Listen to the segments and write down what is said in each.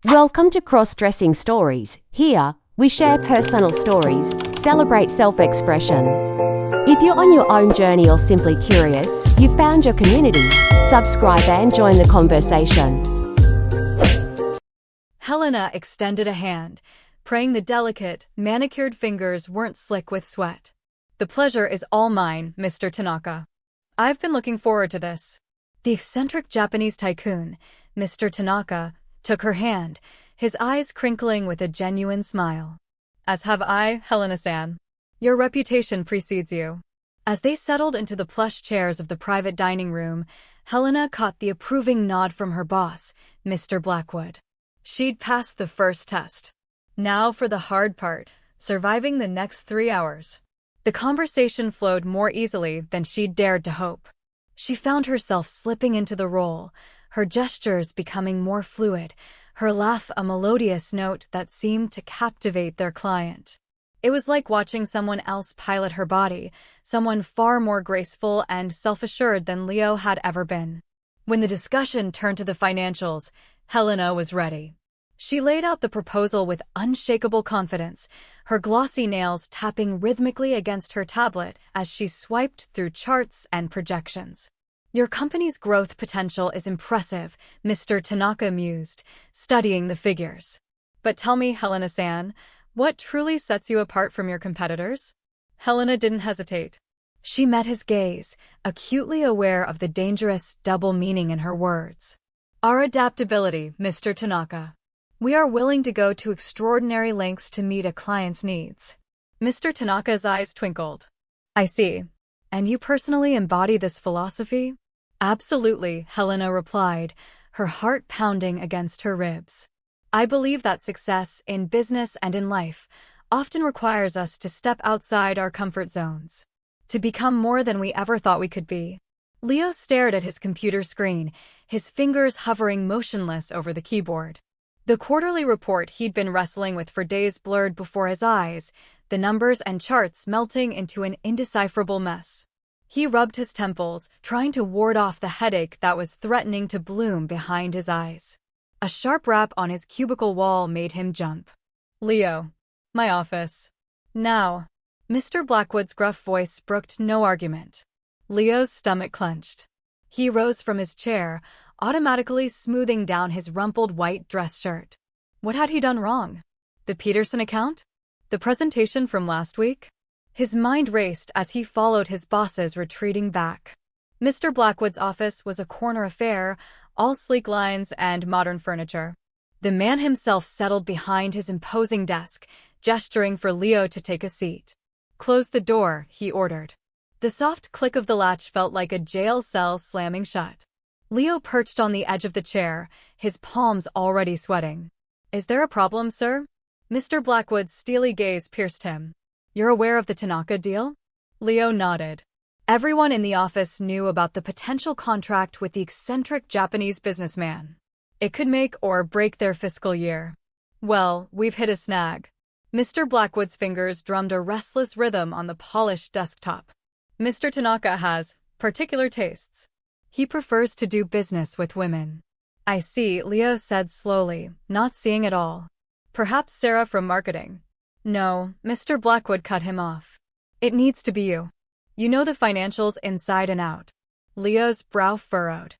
Welcome to Crossdressing Stories. Here, we share personal stories, celebrate self-expression. If you're on your own journey or simply curious, you've found your community. Subscribe and join the conversation. Helena extended a hand, praying the delicate, manicured fingers weren't slick with sweat. The pleasure is all mine, Mr. Tanaka. I've been looking forward to this. The eccentric Japanese tycoon, Mr. Tanaka, took her hand, his eyes crinkling with a genuine smile. As have I, Helena-san. Your reputation precedes you. As they settled into the plush chairs of the private dining room, Helena caught the approving nod from her boss, Mr. Blackwood. She'd passed the first test. Now for the hard part, surviving the next 3 hours. The conversation flowed more easily than she'd dared to hope. She found herself slipping into the role, her gestures becoming more fluid, her laugh a melodious note that seemed to captivate their client. It was like watching someone else pilot her body, someone far more graceful and self-assured than Leo had ever been. When the discussion turned to the financials, Helena was ready. She laid out the proposal with unshakable confidence, her glossy nails tapping rhythmically against her tablet as she swiped through charts and projections. Your company's growth potential is impressive, Mr. Tanaka mused, studying the figures. But tell me, Helena-san, what truly sets you apart from your competitors? Helena didn't hesitate. She met his gaze, acutely aware of the dangerous double meaning in her words. Our adaptability, Mr. Tanaka. We are willing to go to extraordinary lengths to meet a client's needs. Mr. Tanaka's eyes twinkled. I see. And you personally embody this philosophy? Absolutely, Helena replied, her heart pounding against her ribs. I believe that success in business and in life often requires us to step outside our comfort zones, to become more than we ever thought we could be. Leo stared at his computer screen, his fingers hovering motionless over the keyboard. The quarterly report he'd been wrestling with for days blurred before his eyes, the numbers and charts melting into an indecipherable mess. He rubbed his temples, trying to ward off the headache that was threatening to bloom behind his eyes. A sharp rap on his cubicle wall made him jump. Leo. My office. Now. Mr. Blackwood's gruff voice brooked no argument. Leo's stomach clenched. He rose from his chair, automatically smoothing down his rumpled white dress shirt. What had he done wrong? The Peterson account? The presentation from last week? His mind raced as he followed his boss's retreating back. Mr. Blackwood's office was a corner affair, all sleek lines and modern furniture. The man himself settled behind his imposing desk, gesturing for Leo to take a seat. Close the door, he ordered. The soft click of the latch felt like a jail cell slamming shut. Leo perched on the edge of the chair, his palms already sweating. Is there a problem, sir? Mr. Blackwood's steely gaze pierced him. You're aware of the Tanaka deal? Leo nodded. Everyone in the office knew about the potential contract with the eccentric Japanese businessman. It could make or break their fiscal year. Well, we've hit a snag. Mr. Blackwood's fingers drummed a restless rhythm on the polished desktop. Mr. Tanaka has particular tastes. He prefers to do business with women. I see, Leo said slowly, not seeing it all. Perhaps Sarah from marketing. No, Mr. Blackwood cut him off. It needs to be you. You know the financials inside and out. Leo's brow furrowed.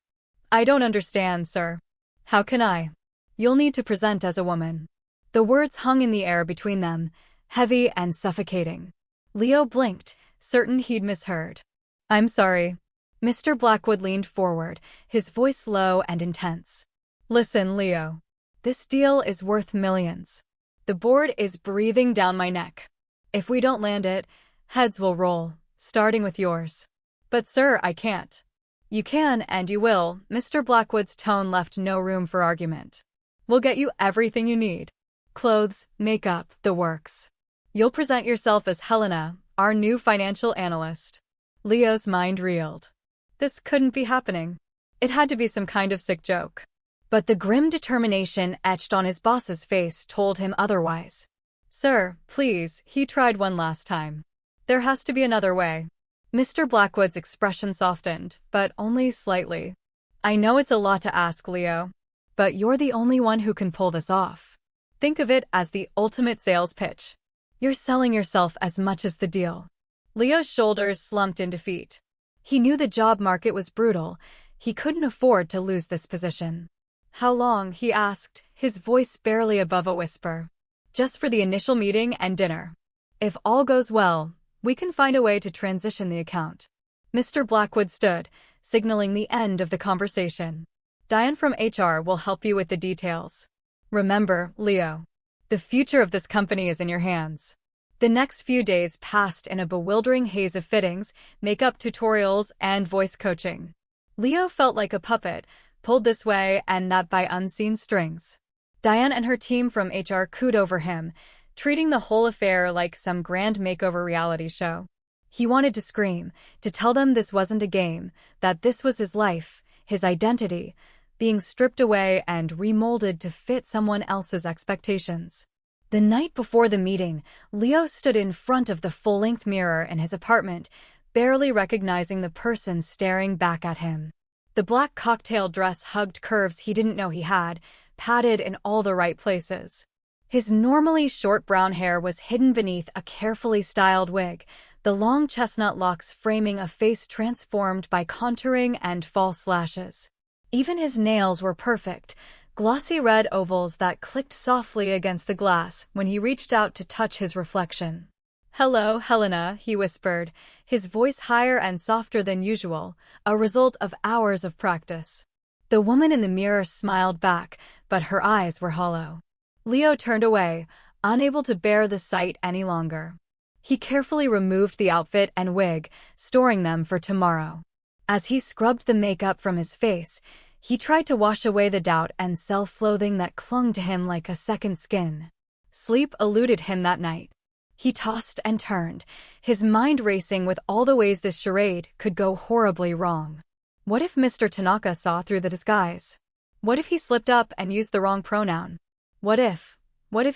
I don't understand, sir. How can I? You'll need to present as a woman. The words hung in the air between them, heavy and suffocating. Leo blinked, certain he'd misheard. I'm sorry. Mr. Blackwood leaned forward, his voice low and intense. Listen, Leo. This deal is worth millions. The board is breathing down my neck. If we don't land it, heads will roll, starting with yours. But sir, I can't. You can and you will. Mr. Blackwood's tone left no room for argument. We'll get you everything you need. Clothes, makeup, the works. You'll present yourself as Helena, our new financial analyst. Leo's mind reeled. This couldn't be happening. It had to be some kind of sick joke. But the grim determination etched on his boss's face told him otherwise. Sir, please, he tried one last time. There has to be another way. Mr. Blackwood's expression softened, but only slightly. I know it's a lot to ask, Leo. But you're the only one who can pull this off. Think of it as the ultimate sales pitch. You're selling yourself as much as the deal. Leo's shoulders slumped in defeat. He knew the job market was brutal. He couldn't afford to lose this position. How long, he asked, his voice barely above a whisper. Just for the initial meeting and dinner. If all goes well, we can find a way to transition the account. Mr. Blackwood stood, signaling the end of the conversation. Diane from HR will help you with the details. Remember, Leo, the future of this company is in your hands. The next few days passed in a bewildering haze of fittings, makeup tutorials, and voice coaching. Leo felt like a puppet, pulled this way and that by unseen strings. Diane and her team from HR cooed over him, treating the whole affair like some grand makeover reality show. He wanted to scream, to tell them this wasn't a game, that this was his life, his identity, being stripped away and remolded to fit someone else's expectations. The night before the meeting, Leo stood in front of the full-length mirror in his apartment, barely recognizing the person staring back at him. The black cocktail dress hugged curves he didn't know he had, padded in all the right places. His normally short brown hair was hidden beneath a carefully styled wig, the long chestnut locks framing a face transformed by contouring and false lashes. Even his nails were perfect, glossy red ovals that clicked softly against the glass when he reached out to touch his reflection. "Hello, Helena," he whispered, his voice higher and softer than usual, a result of hours of practice. The woman in the mirror smiled back, but her eyes were hollow. Leo turned away, unable to bear the sight any longer. He carefully removed the outfit and wig, storing them for tomorrow. As he scrubbed the makeup from his face, he tried to wash away the doubt and self-loathing that clung to him like a second skin. Sleep eluded him that night. He tossed and turned, his mind racing with all the ways this charade could go horribly wrong. What if Mr. Tanaka saw through the disguise? What if he slipped up and used the wrong pronoun? What if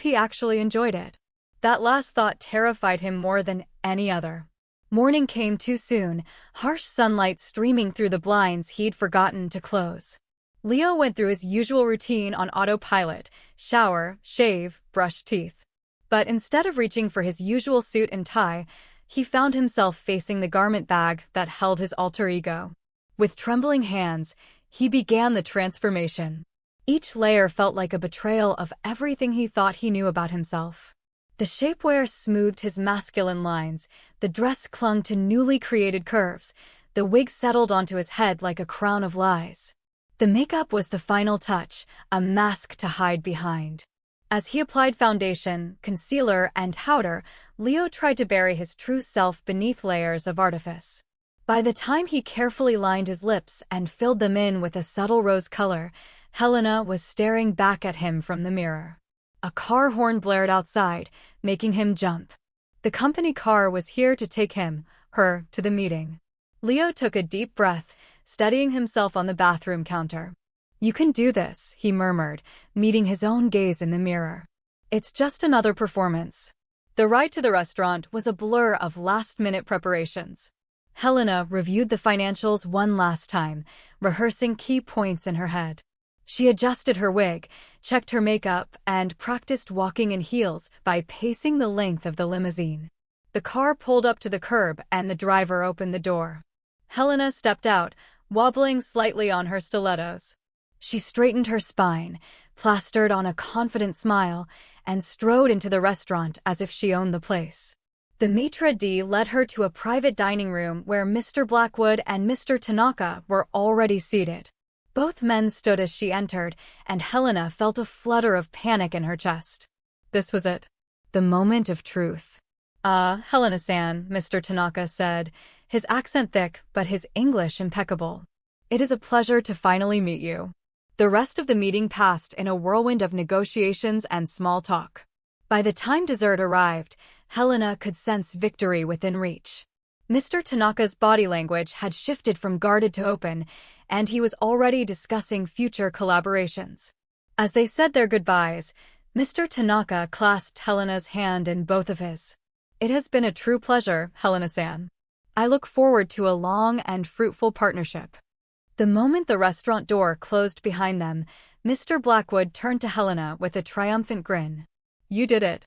he actually enjoyed it? That last thought terrified him more than any other. Morning came too soon, harsh sunlight streaming through the blinds he'd forgotten to close. Leo went through his usual routine on autopilot: shower, shave, brush teeth. But instead of reaching for his usual suit and tie, he found himself facing the garment bag that held his alter ego. With trembling hands, he began the transformation. Each layer felt like a betrayal of everything he thought he knew about himself. The shapewear smoothed his masculine lines, the dress clung to newly created curves, the wig settled onto his head like a crown of lies. The makeup was the final touch, a mask to hide behind. As he applied foundation, concealer, and powder, Leo tried to bury his true self beneath layers of artifice. By the time he carefully lined his lips and filled them in with a subtle rose color, Helena was staring back at him from the mirror. A car horn blared outside, making him jump. The company car was here to take her, to the meeting. Leo took a deep breath, steadying himself on the bathroom counter. "You can do this," he murmured, meeting his own gaze in the mirror. "It's just another performance." The ride to the restaurant was a blur of last-minute preparations. Helena reviewed the financials one last time, rehearsing key points in her head. She adjusted her wig, checked her makeup, and practiced walking in heels by pacing the length of the limousine. The car pulled up to the curb and the driver opened the door. Helena stepped out, wobbling slightly on her stilettos. She straightened her spine, plastered on a confident smile, and strode into the restaurant as if she owned the place. The maitre d' led her to a private dining room where Mr. Blackwood and Mr. Tanaka were already seated. Both men stood as she entered, and Helena felt a flutter of panic in her chest. This was it. The moment of truth. Helena-san," Mr. Tanaka said, his accent thick but his English impeccable. "It is a pleasure to finally meet you." The rest of the meeting passed in a whirlwind of negotiations and small talk. By the time dessert arrived, Helena could sense victory within reach. Mr. Tanaka's body language had shifted from guarded to open, and he was already discussing future collaborations. As they said their goodbyes, Mr. Tanaka clasped Helena's hand in both of his. "It has been a true pleasure, Helena-san. I look forward to a long and fruitful partnership." The moment the restaurant door closed behind them, Mr. Blackwood turned to Helena with a triumphant grin. You did it.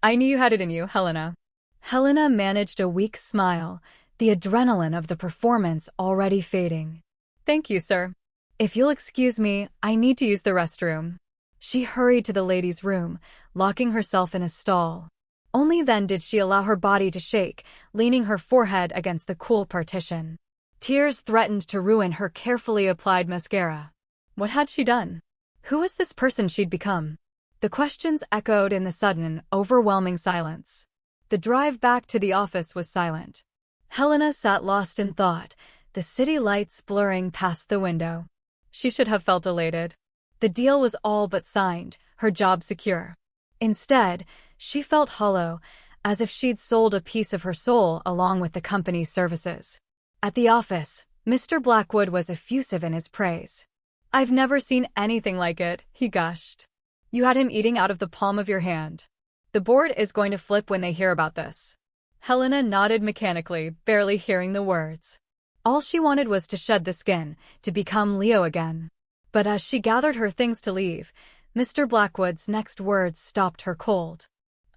I knew you had it in you, Helena. Helena managed a weak smile, the adrenaline of the performance already fading. Thank you, sir. If you'll excuse me, I need to use the restroom. She hurried to the ladies' room, locking herself in a stall. Only then did she allow her body to shake, leaning her forehead against the cool partition. Tears threatened to ruin her carefully applied mascara. What had she done? Who was this person she'd become? The questions echoed in the sudden, overwhelming silence. The drive back to the office was silent. Helena sat lost in thought, the city lights blurring past the window. She should have felt elated. The deal was all but signed, her job secure. Instead, she felt hollow, as if she'd sold a piece of her soul along with the company's services. At the office, Mr. Blackwood was effusive in his praise. I've never seen anything like it, he gushed. You had him eating out of the palm of your hand. The board is going to flip when they hear about this. Helena nodded mechanically, barely hearing the words. All she wanted was to shed the skin, to become Leo again. But as she gathered her things to leave, Mr. Blackwood's next words stopped her cold.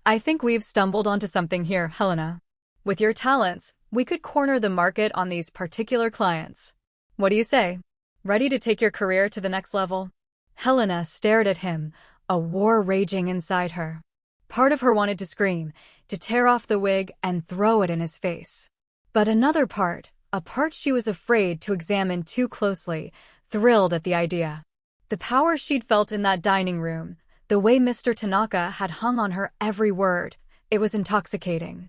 I think we've stumbled onto something here, Helena. With your talents, we could corner the market on these particular clients. What do you say? Ready to take your career to the next level? Helena stared at him, a war raging inside her. Part of her wanted to scream, to tear off the wig and throw it in his face. But another part, a part she was afraid to examine too closely, thrilled at the idea. The power she'd felt in that dining room, the way Mr. Tanaka had hung on her every word, it was intoxicating.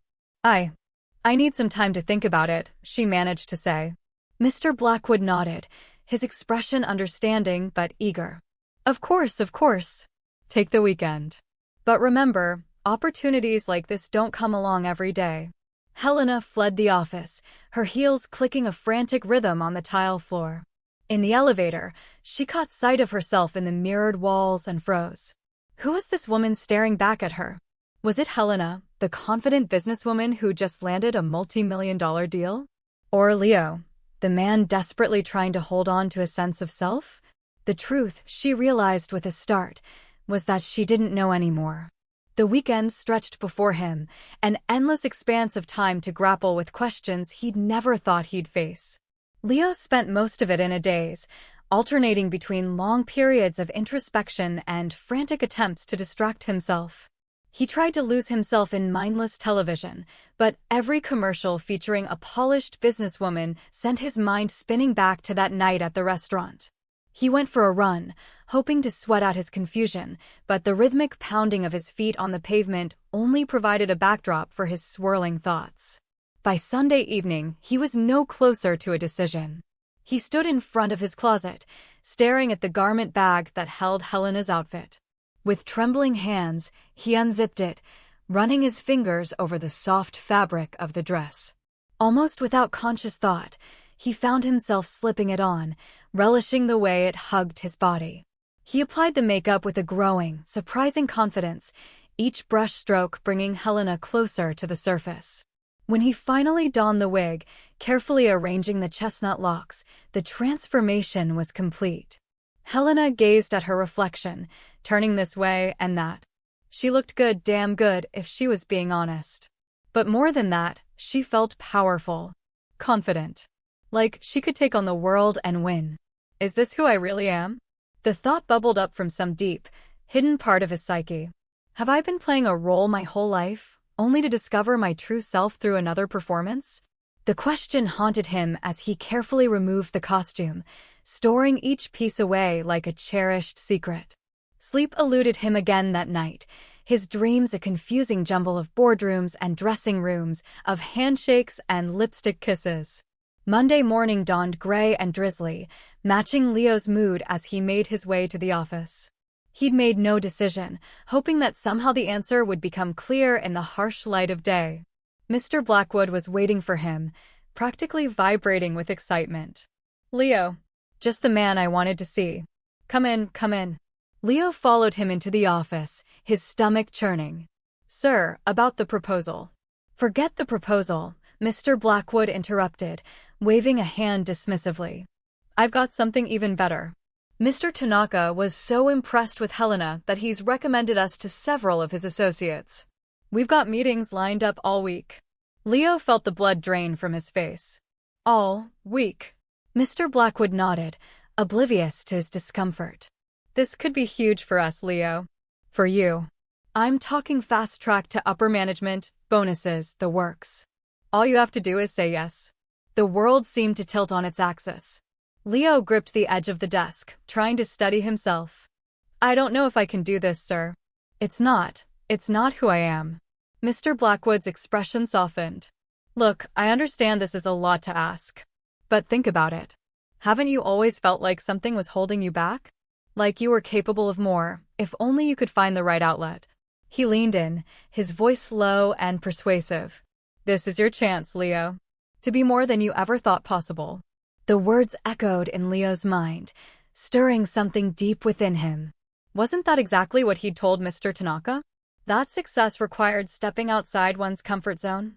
I need some time to think about it, she managed to say. Mr. Blackwood nodded, his expression understanding but eager. Of course, of course. Take the weekend. But remember, opportunities like this don't come along every day. Helena fled the office, her heels clicking a frantic rhythm on the tile floor. In the elevator, she caught sight of herself in the mirrored walls and froze. Who was this woman staring back at her? Was it Helena, the confident businesswoman who just landed a multi-million-dollar deal? Or Leo, the man desperately trying to hold on to a sense of self? The truth, she realized with a start, was that she didn't know anymore. The weekend stretched before him, an endless expanse of time to grapple with questions he'd never thought he'd face. Leo spent most of it in a daze, alternating between long periods of introspection and frantic attempts to distract himself. He tried to lose himself in mindless television, but every commercial featuring a polished businesswoman sent his mind spinning back to that night at the restaurant. He went for a run, hoping to sweat out his confusion, but the rhythmic pounding of his feet on the pavement only provided a backdrop for his swirling thoughts. By Sunday evening, he was no closer to a decision. He stood in front of his closet, staring at the garment bag that held Helena's outfit. With trembling hands, he unzipped it, running his fingers over the soft fabric of the dress. Almost without conscious thought, he found himself slipping it on, relishing the way it hugged his body. He applied the makeup with a growing, surprising confidence, each brush stroke bringing Helena closer to the surface. When he finally donned the wig, carefully arranging the chestnut locks, the transformation was complete. Helena gazed at her reflection, turning this way and that. She looked good, damn good, if she was being honest. But more than that, she felt powerful, confident. Like she could take on the world and win. Is this who I really am? The thought bubbled up from some deep, hidden part of his psyche. Have I been playing a role my whole life, only to discover my true self through another performance? The question haunted him as he carefully removed the costume, storing each piece away like a cherished secret. Sleep eluded him again that night, his dreams a confusing jumble of boardrooms and dressing rooms, of handshakes and lipstick kisses. Monday morning dawned gray and drizzly, matching Leo's mood as he made his way to the office. He'd made no decision, hoping that somehow the answer would become clear in the harsh light of day. Mr. Blackwood was waiting for him, practically vibrating with excitement. Leo. Just the man I wanted to see. Come in, come in. Leo followed him into the office, his stomach churning. Sir, about the proposal. Forget the proposal, Mr. Blackwood interrupted, waving a hand dismissively. I've got something even better. Mr. Tanaka was so impressed with Helena that he's recommended us to several of his associates. We've got meetings lined up all week. Leo felt the blood drain from his face. All week. Mr. Blackwood nodded, oblivious to his discomfort. This could be huge for us, Leo. For you. I'm talking fast track to upper management, bonuses, the works. All you have to do is say yes. The world seemed to tilt on its axis. Leo gripped the edge of the desk, trying to steady himself. I don't know if I can do this, sir. It's not who I am. Mr. Blackwood's expression softened. Look, I understand this is a lot to ask. But think about it. Haven't you always felt like something was holding you back? Like you were capable of more, if only you could find the right outlet. He leaned in, his voice low and persuasive. This is your chance, Leo. To be more than you ever thought possible. The words echoed in Leo's mind, stirring something deep within him. Wasn't that exactly what he'd told Mr. Tanaka? That success required stepping outside one's comfort zone?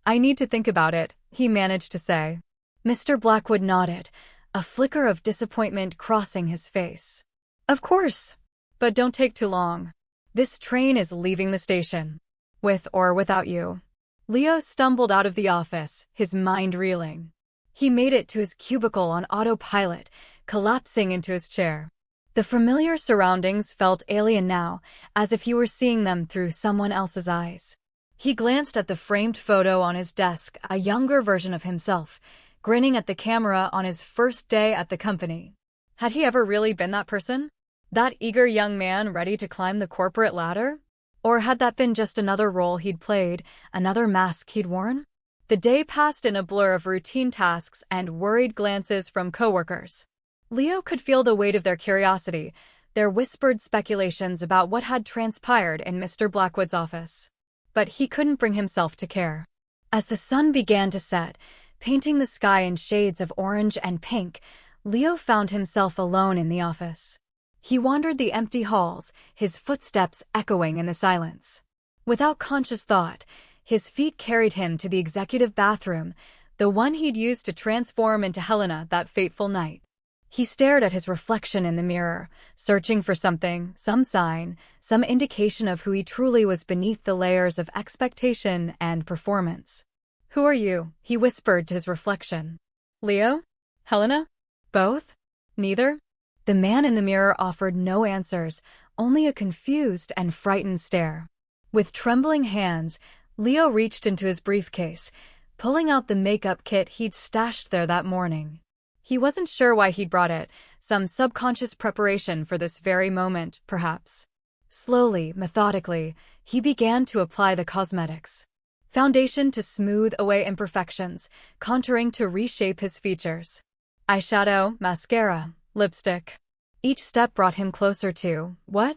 I need to think about it, he managed to say. Mr. Blackwood nodded, a flicker of disappointment crossing his face. Of course. But don't take too long. This train is leaving the station. With or without you. Leo stumbled out of the office, his mind reeling. He made it to his cubicle on autopilot, collapsing into his chair. The familiar surroundings felt alien now, as if he were seeing them through someone else's eyes. He glanced at the framed photo on his desk, a younger version of himself, grinning at the camera on his first day at the company. Had he ever really been that person? That eager young man ready to climb the corporate ladder? Or had that been just another role he'd played, another mask he'd worn? The day passed in a blur of routine tasks and worried glances from coworkers. Leo could feel the weight of their curiosity, their whispered speculations about what had transpired in Mr. Blackwood's office. But he couldn't bring himself to care. As the sun began to set, painting the sky in shades of orange and pink, Leo found himself alone in the office. He wandered the empty halls, his footsteps echoing in the silence. Without conscious thought, his feet carried him to the executive bathroom, the one he'd used to transform into Helena that fateful night. He stared at his reflection in the mirror, searching for something, some sign, some indication of who he truly was beneath the layers of expectation and performance. Who are you? He whispered to his reflection. Leo? Helena? Both? Neither? The man in the mirror offered no answers, only a confused and frightened stare. With trembling hands, Leo reached into his briefcase, pulling out the makeup kit he'd stashed there that morning. He wasn't sure why he'd brought it, some subconscious preparation for this very moment, perhaps. Slowly, methodically, he began to apply the cosmetics. Foundation to smooth away imperfections, contouring to reshape his features. Eyeshadow, mascara, lipstick. Each step brought him closer to, what?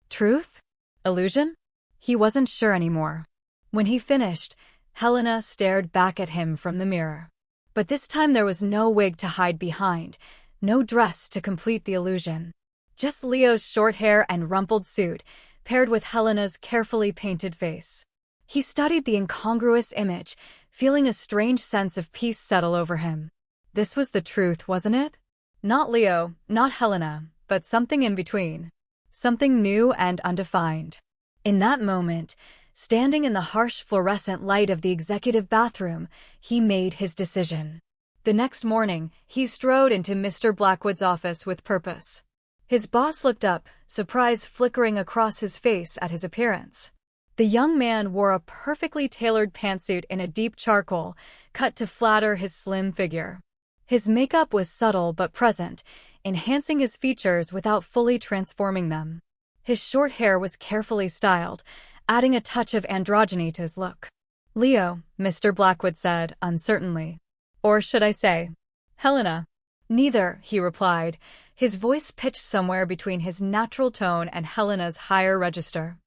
Truth? Illusion? He wasn't sure anymore. When he finished, Helena stared back at him from the mirror. But this time there was no wig to hide behind, no dress to complete the illusion. Just Leo's short hair and rumpled suit, paired with Helena's carefully painted face. He studied the incongruous image, feeling a strange sense of peace settle over him. This was the truth, wasn't it? Not Leo, not Helena, but something in between. Something new and undefined. In that moment, standing in the harsh fluorescent light of the executive bathroom, he made his decision. The next morning, he strode into Mr. Blackwood's office with purpose. His boss looked up, surprise flickering across his face at his appearance. The young man wore a perfectly tailored pantsuit in a deep charcoal, cut to flatter his slim figure. His makeup was subtle but present, enhancing his features without fully transforming them. His short hair was carefully styled, adding a touch of androgyny to his look. Leo, Mr. Blackwood said, uncertainly. Or should I say, Helena? Neither, he replied, his voice pitched somewhere between his natural tone and Helena's higher register.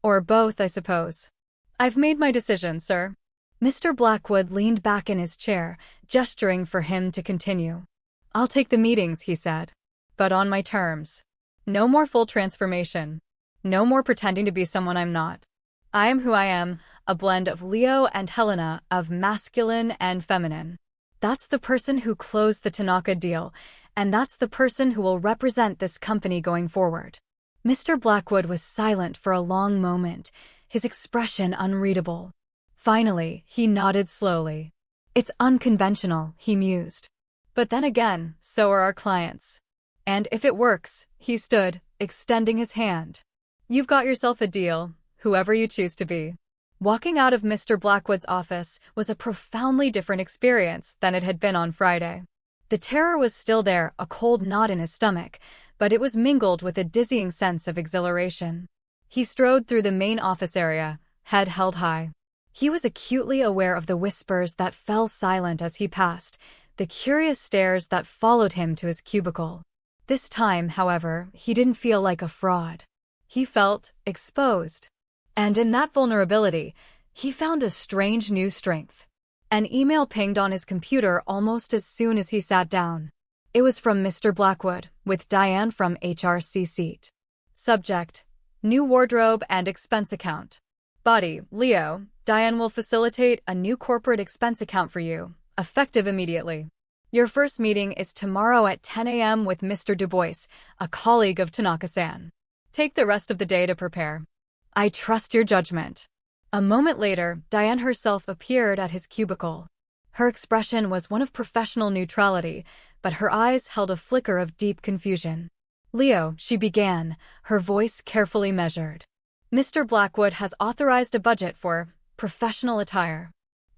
Or both, I suppose. I've made my decision, sir. Mr. Blackwood leaned back in his chair, gesturing for him to continue. I'll take the meetings, he said. But on my terms. No more full transformation. No more pretending to be someone I'm not. I am who I am, a blend of Leo and Helena, of masculine and feminine. That's the person who closed the Tanaka deal, and that's the person who will represent this company going forward. Mr. Blackwood was silent for a long moment, his expression unreadable. Finally, he nodded slowly. It's unconventional, he mused. But then again, so are our clients. And if it works, he stood, extending his hand. You've got yourself a deal, whoever you choose to be. Walking out of Mr. Blackwood's office was a profoundly different experience than it had been on Friday. The terror was still there, a cold knot in his stomach, but it was mingled with a dizzying sense of exhilaration. He strode through the main office area, head held high. He was acutely aware of the whispers that fell silent as he passed, the curious stares that followed him to his cubicle. This time, however, he didn't feel like a fraud. He felt exposed. And in that vulnerability, he found a strange new strength. An email pinged on his computer almost as soon as he sat down. It was from Mr. Blackwood, with Diane from HRC seat. Subject: New wardrobe and expense account. Body: Leo, Diane will facilitate a new corporate expense account for you, effective immediately. Your first meeting is tomorrow at 10 a.m. with Mr. Dubois, a colleague of Tanaka-san. Take the rest of the day to prepare. I trust your judgment. A moment later, Diane herself appeared at his cubicle. Her expression was one of professional neutrality, but her eyes held a flicker of deep confusion. Leo, she began, her voice carefully measured. Mr. Blackwood has authorized a budget for professional attire.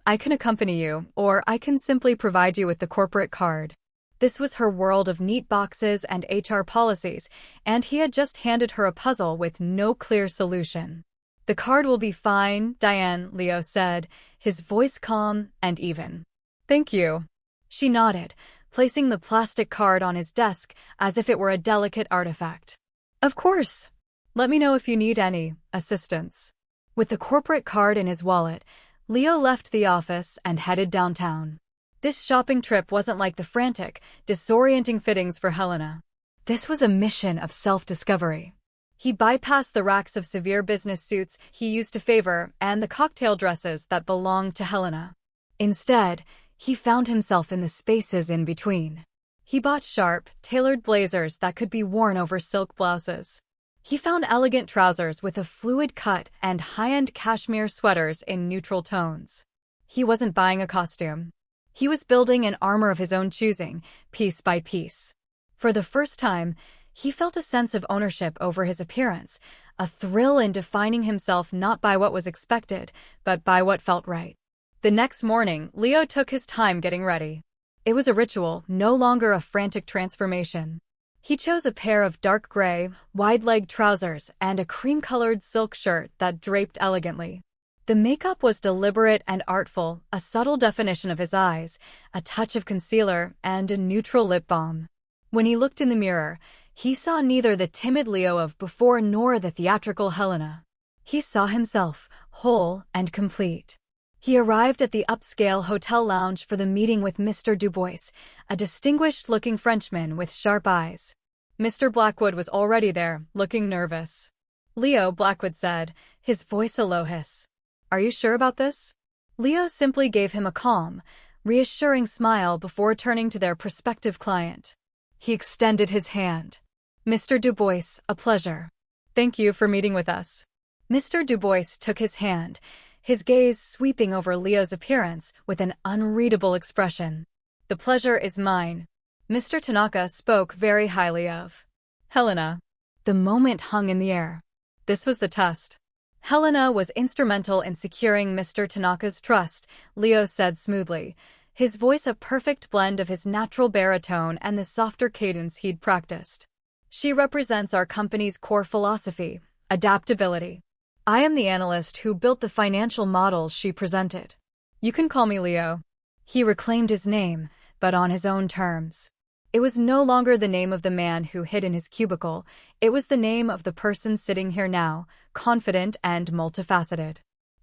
I can accompany you, or I can simply provide you with the corporate card. This was her world of neat boxes and HR policies, and he had just handed her a puzzle with no clear solution. The card will be fine, Diane, Leo said, his voice calm and even. Thank you. She nodded, placing the plastic card on his desk as if it were a delicate artifact. Of course. Let me know if you need any assistance. With the corporate card in his wallet, Leo left the office and headed downtown. This shopping trip wasn't like the frantic, disorienting fittings for Helena. This was a mission of self-discovery. He bypassed the racks of severe business suits he used to favor and the cocktail dresses that belonged to Helena. Instead, he found himself in the spaces in between. He bought sharp, tailored blazers that could be worn over silk blouses. He found elegant trousers with a fluid cut and high-end cashmere sweaters in neutral tones. He wasn't buying a costume. He was building an armor of his own choosing, piece by piece. For the first time, he felt a sense of ownership over his appearance, a thrill in defining himself not by what was expected, but by what felt right. The next morning, Leo took his time getting ready. It was a ritual, no longer a frantic transformation. He chose a pair of dark gray, wide-legged trousers and a cream-colored silk shirt that draped elegantly. The makeup was deliberate and artful, a subtle definition of his eyes, a touch of concealer, and a neutral lip balm. When he looked in the mirror, he saw neither the timid Leo of before nor the theatrical Helena. He saw himself, whole and complete. He arrived at the upscale hotel lounge for the meeting with Mr. Dubois, a distinguished-looking Frenchman with sharp eyes. Mr. Blackwood was already there, looking nervous. Leo, Blackwood said, his voice a low hiss. Are you sure about this? Leo simply gave him a calm, reassuring smile before turning to their prospective client. He extended his hand. Mr. Dubois, a pleasure. Thank you for meeting with us. Mr. Dubois took his hand, his gaze sweeping over Leo's appearance with an unreadable expression. The pleasure is mine. Mr. Tanaka spoke very highly of Helena. The moment hung in the air. This was the test. Helena was instrumental in securing Mr. Tanaka's trust, Leo said smoothly, his voice a perfect blend of his natural baritone and the softer cadence he'd practiced. She represents our company's core philosophy, adaptability. I am the analyst who built the financial models she presented. You can call me Leo. He reclaimed his name, but on his own terms. It was no longer the name of the man who hid in his cubicle, it was the name of the person sitting here now, confident and multifaceted.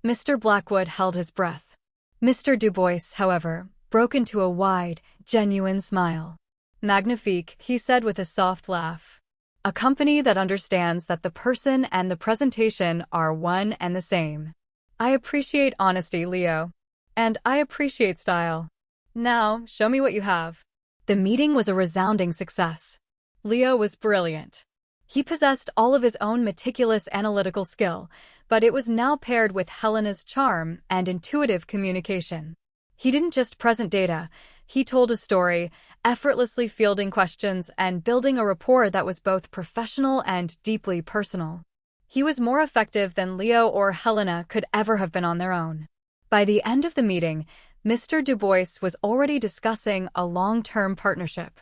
Mr. Blackwood held his breath. Mr. Dubois, however, broke into a wide, genuine smile. Magnifique, he said with a soft laugh. A company that understands that the person and the presentation are one and the same. I appreciate honesty, Leo. And I appreciate style. Now, show me what you have. The meeting was a resounding success. Leo was brilliant. He possessed all of his own meticulous analytical skill, but it was now paired with Helena's charm and intuitive communication. He didn't just present data, he told a story, effortlessly fielding questions and building a rapport that was both professional and deeply personal. He was more effective than Leo or Helena could ever have been on their own. By the end of the meeting, Mr. Du Bois was already discussing a long-term partnership.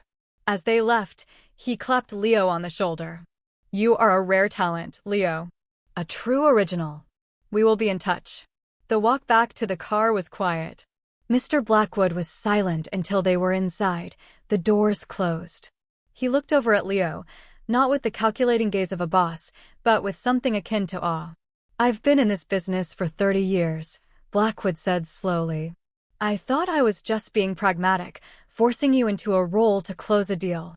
As they left, he clapped Leo on the shoulder. "You are a rare talent, Leo. A true original. We will be in touch." The walk back to the car was quiet. Mr. Blackwood was silent until they were inside, the doors closed. He looked over at Leo, not with the calculating gaze of a boss, but with something akin to awe. "I've been in this business for 30 years, Blackwood said slowly. "I thought I was just being pragmatic, forcing you into a role to close a deal.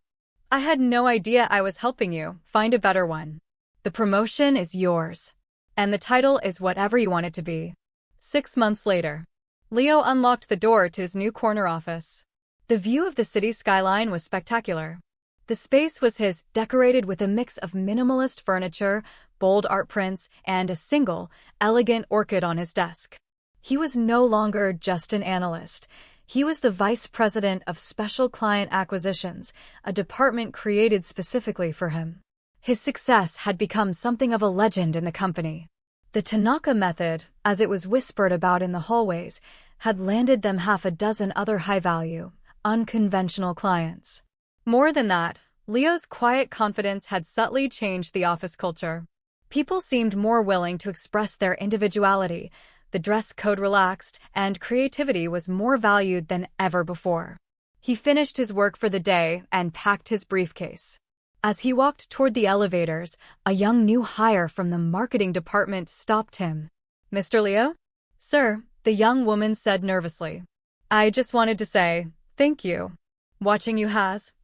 I had no idea I was helping you find a better one. The promotion is yours, and the title is whatever you want it to be." 6 months later, Leo unlocked the door to his new corner office. The view of the city skyline was spectacular. The space was his, decorated with a mix of minimalist furniture, bold art prints, and a single, elegant orchid on his desk. He was no longer just an analyst. He was the vice president of special client acquisitions, a department created specifically for him. His success had become something of a legend in the company. The Tanaka method, as it was whispered about in the hallways, had landed them half a dozen other high-value, unconventional clients. More than that, Leo's quiet confidence had subtly changed the office culture. People seemed more willing to express their individuality, the dress code relaxed, and creativity was more valued than ever before. He finished his work for the day and packed his briefcase. As he walked toward the elevators, a young new hire from the marketing department stopped him. "Mr. Leo?" "Sir," the young woman said nervously. "I just wanted to say, thank you. Watching you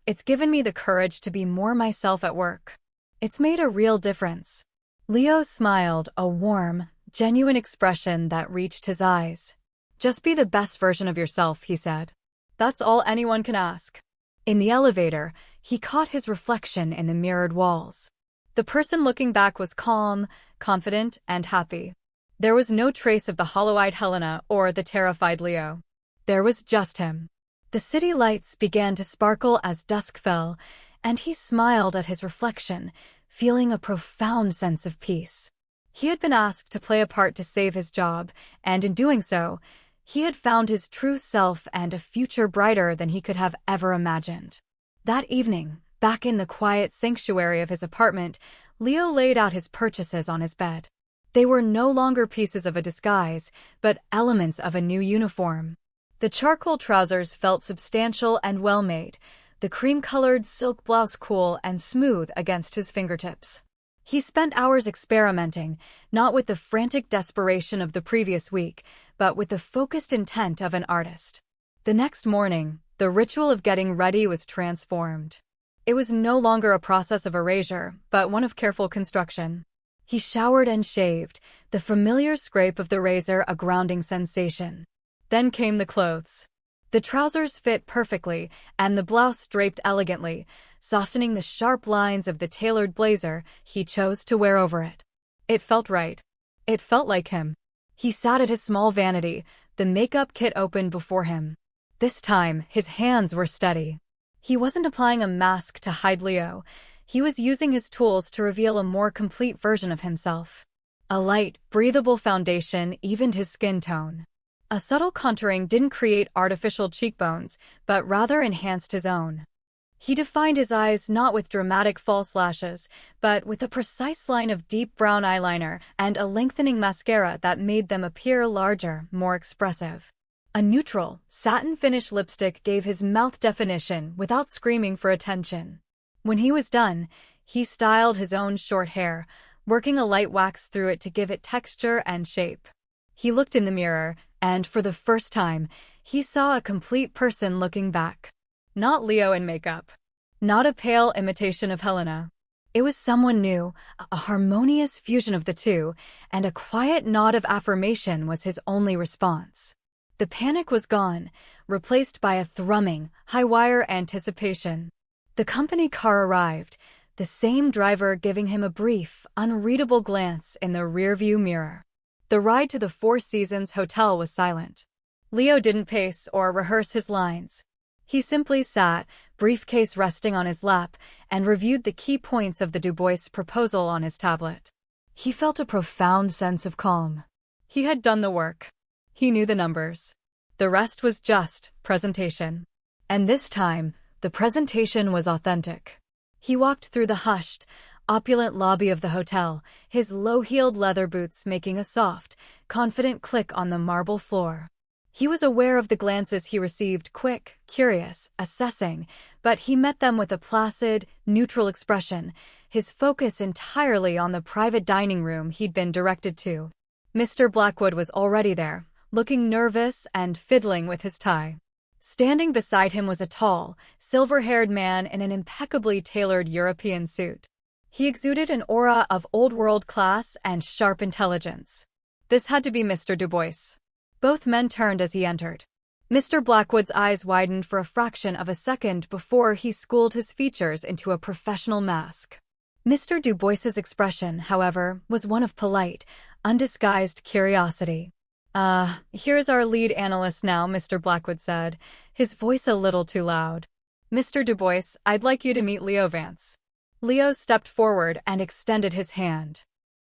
it's given me the courage to be more myself at work. It's made a real difference." Leo smiled, a warm, genuine expression that reached his eyes. "Just be the best version of yourself," he said. "That's all anyone can ask." In the elevator, he caught his reflection in the mirrored walls. The person looking back was calm, confident, and happy. There was no trace of the hollow-eyed Helena or the terrified Leo. There was just him. The city lights began to sparkle as dusk fell, and he smiled at his reflection, feeling a profound sense of peace. He had been asked to play a part to save his job, and in doing so, he had found his true self and a future brighter than he could have ever imagined. That evening, back in the quiet sanctuary of his apartment, Leo laid out his purchases on his bed. They were no longer pieces of a disguise, but elements of a new uniform. The charcoal trousers felt substantial and well-made, the cream-colored silk blouse cool and smooth against his fingertips. He spent hours experimenting, not with the frantic desperation of the previous week, but with the focused intent of an artist. The next morning, the ritual of getting ready was transformed. It was no longer a process of erasure, but one of careful construction. He showered and shaved, the familiar scrape of the razor a grounding sensation. Then came the clothes. The trousers fit perfectly, and the blouse draped elegantly, softening the sharp lines of the tailored blazer he chose to wear over it. It felt right. It felt like him. He sat at his small vanity, the makeup kit open before him. This time, his hands were steady. He wasn't applying a mask to hide Leo. He was using his tools to reveal a more complete version of himself. A light, breathable foundation evened his skin tone. A subtle contouring didn't create artificial cheekbones, but rather enhanced his own. He defined his eyes not with dramatic false lashes, but with a precise line of deep brown eyeliner and a lengthening mascara that made them appear larger, more expressive. A neutral, satin-finish lipstick gave his mouth definition without screaming for attention. When he was done, he styled his own short hair, working a light wax through it to give it texture and shape. He looked in the mirror, and for the first time, he saw a complete person looking back. Not Leo in makeup. Not a pale imitation of Helena. It was someone new, a harmonious fusion of the two, and a quiet nod of affirmation was his only response. The panic was gone, replaced by a thrumming, high-wire anticipation. The company car arrived, the same driver giving him a brief, unreadable glance in the rearview mirror. The ride to the Four Seasons Hotel was silent. Leo didn't pace or rehearse his lines. He simply sat, briefcase resting on his lap, and reviewed the key points of the Dubois proposal on his tablet. He felt a profound sense of calm. He had done the work. He knew the numbers. The rest was just presentation. And this time, the presentation was authentic. He walked through the hushed, opulent lobby of the hotel, his low-heeled leather boots making a soft, confident click on the marble floor. He was aware of the glances he received, quick, curious, assessing, but he met them with a placid, neutral expression, his focus entirely on the private dining room he'd been directed to. Mr. Blackwood was already there, looking nervous and fiddling with his tie. Standing beside him was a tall, silver-haired man in an impeccably tailored European suit. He exuded an aura of old-world class and sharp intelligence. This had to be Mr. Dubois. Both men turned as he entered. Mr. Blackwood's eyes widened for a fraction of a second before he schooled his features into a professional mask. Mr. Dubois's expression, however, was one of polite, undisguised curiosity. Here's our lead analyst now, Mr. Blackwood said, his voice a little too loud. Mr. Dubois, I'd like you to meet Leo Vance. Leo stepped forward and extended his hand.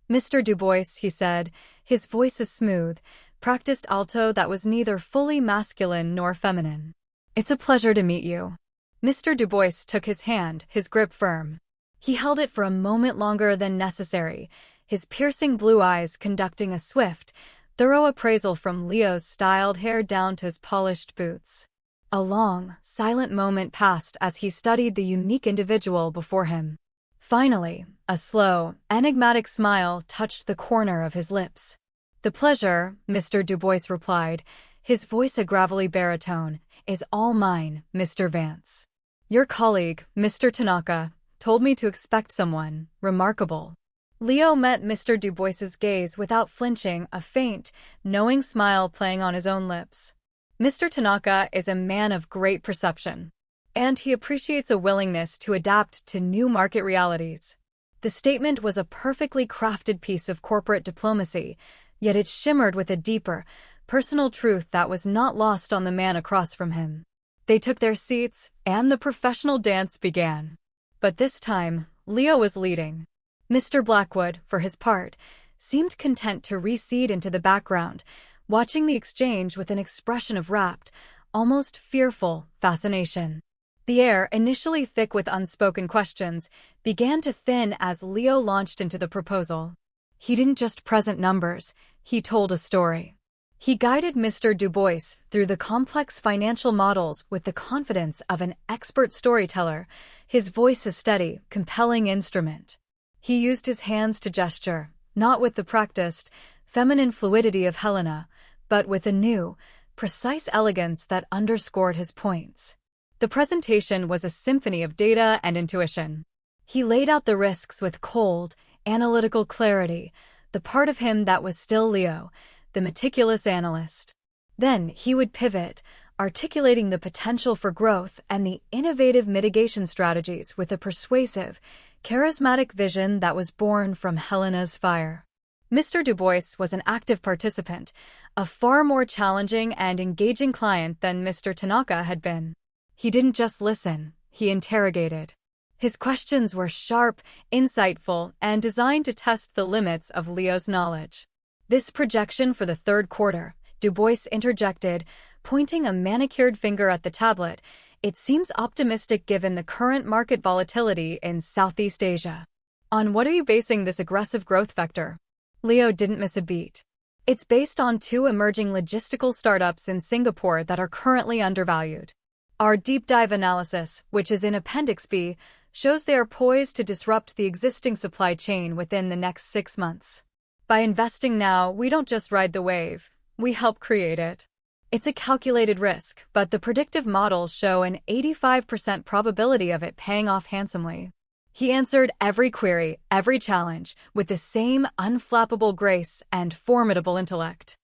Mr. Dubois, he said, his voice a smooth, practiced alto that was neither fully masculine nor feminine. It's a pleasure to meet you. Mr. Dubois took his hand, his grip firm. He held it for a moment longer than necessary, his piercing blue eyes conducting a swift, thorough appraisal from Leo's styled hair down to his polished boots. A long, silent moment passed as he studied the unique individual before him. Finally, a slow, enigmatic smile touched the corner of his lips. The pleasure, Mr. Dubois replied, his voice a gravelly baritone, is all mine, Mr. Vance. Your colleague, Mr. Tanaka, told me to expect someone remarkable. Leo met Mr. Dubois's gaze without flinching, a faint, knowing smile playing on his own lips. Mr. Tanaka is a man of great perception, and he appreciates a willingness to adapt to new market realities. The statement was a perfectly crafted piece of corporate diplomacy, yet it shimmered with a deeper, personal truth that was not lost on the man across from him. They took their seats, and the professional dance began. But this time, Leo was leading. Mr. Blackwood, for his part, seemed content to recede into the background, watching the exchange with an expression of rapt, almost fearful, fascination. The air, initially thick with unspoken questions, began to thin as Leo launched into the proposal. He didn't just present numbers, he told a story. He guided Mr. Dubois through the complex financial models with the confidence of an expert storyteller, his voice a steady, compelling instrument. He used his hands to gesture, not with the practiced, feminine fluidity of Helena, but with a new, precise elegance that underscored his points. The presentation was a symphony of data and intuition. He laid out the risks with cold, analytical clarity, the part of him that was still Leo, the meticulous analyst. Then he would pivot, articulating the potential for growth and the innovative mitigation strategies with a persuasive, charismatic vision that was born from Helena's fire. Mr. Dubois was an active participant, a far more challenging and engaging client than Mr. Tanaka had been. He didn't just listen, he interrogated. His questions were sharp, insightful, and designed to test the limits of Leo's knowledge. This projection for the third quarter, Dubois interjected, pointing a manicured finger at the tablet. It seems optimistic given the current market volatility in Southeast Asia. On what are you basing this aggressive growth vector? Leo didn't miss a beat. It's based on two emerging logistical startups in Singapore that are currently undervalued. Our deep dive analysis, which is in Appendix B, shows they are poised to disrupt the existing supply chain within the next 6 months. By investing now, we don't just ride the wave, we help create it. It's a calculated risk, but the predictive models show an 85% probability of it paying off handsomely. He answered every query, every challenge, with the same unflappable grace and formidable intellect.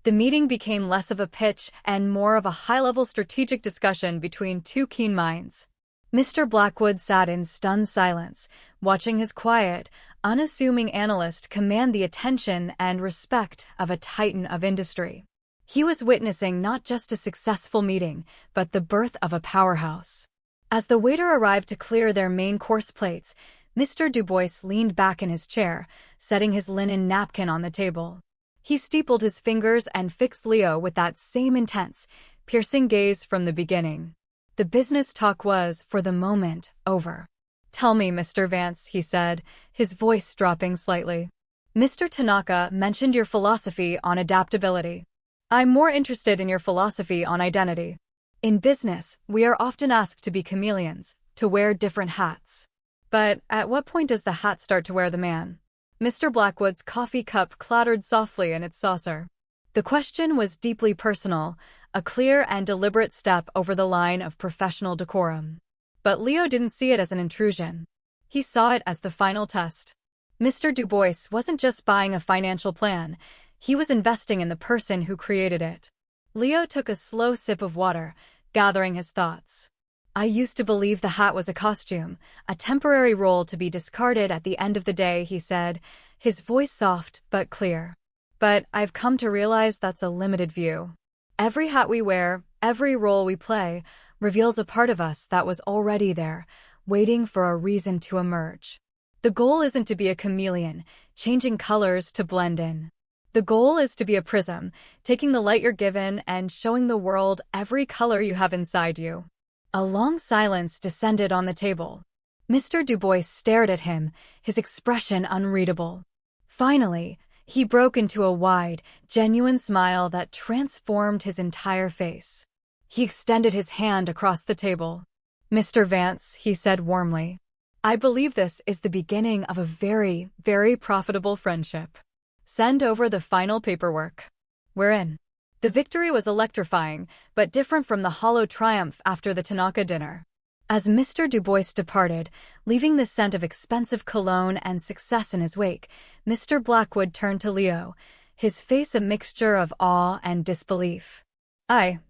The meeting became less of a pitch and more of a high-level strategic discussion between two keen minds. Mr. Blackwood sat in stunned silence, watching his quiet, unassuming analyst command the attention and respect of a titan of industry. He was witnessing not just a successful meeting, but the birth of a powerhouse. As the waiter arrived to clear their main course plates, Mr. Dubois leaned back in his chair, setting his linen napkin on the table. He steepled his fingers and fixed Leo with that same intense, piercing gaze from the beginning. The business talk was, for the moment, over. "Tell me, Mr. Vance," he said, his voice dropping slightly. "Mr. Tanaka mentioned your philosophy on adaptability. I'm more interested in your philosophy on identity. In business, we are often asked to be chameleons, to wear different hats. But at what point does the hat start to wear the man?" Mr. Blackwood's coffee cup clattered softly in its saucer. The question was deeply personal, a clear and deliberate step over the line of professional decorum. But Leo didn't see it as an intrusion. He saw it as the final test. Mr. Dubois wasn't just buying a financial plan, he was investing in the person who created it. Leo took a slow sip of water, gathering his thoughts. "I used to believe the hat was a costume, a temporary role to be discarded at the end of the day," he said, his voice soft but clear. "But I've come to realize that's a limited view. Every hat we wear, every role we play, reveals a part of us that was already there, waiting for a reason to emerge. The goal isn't to be a chameleon, changing colors to blend in. The goal is to be a prism, taking the light you're given and showing the world every color you have inside you." A long silence descended on the table. Mr. Dubois stared at him, his expression unreadable. Finally, he broke into a wide, genuine smile that transformed his entire face. He extended his hand across the table. "Mr. Vance," he said warmly, "I believe this is the beginning of a very, very profitable friendship. Send over the final paperwork. We're in." The victory was electrifying, but different from the hollow triumph after the Tanaka dinner. As Mr. Dubois departed, leaving the scent of expensive cologne and success in his wake, Mr. Blackwood turned to Leo, his face a mixture of awe and disbelief. I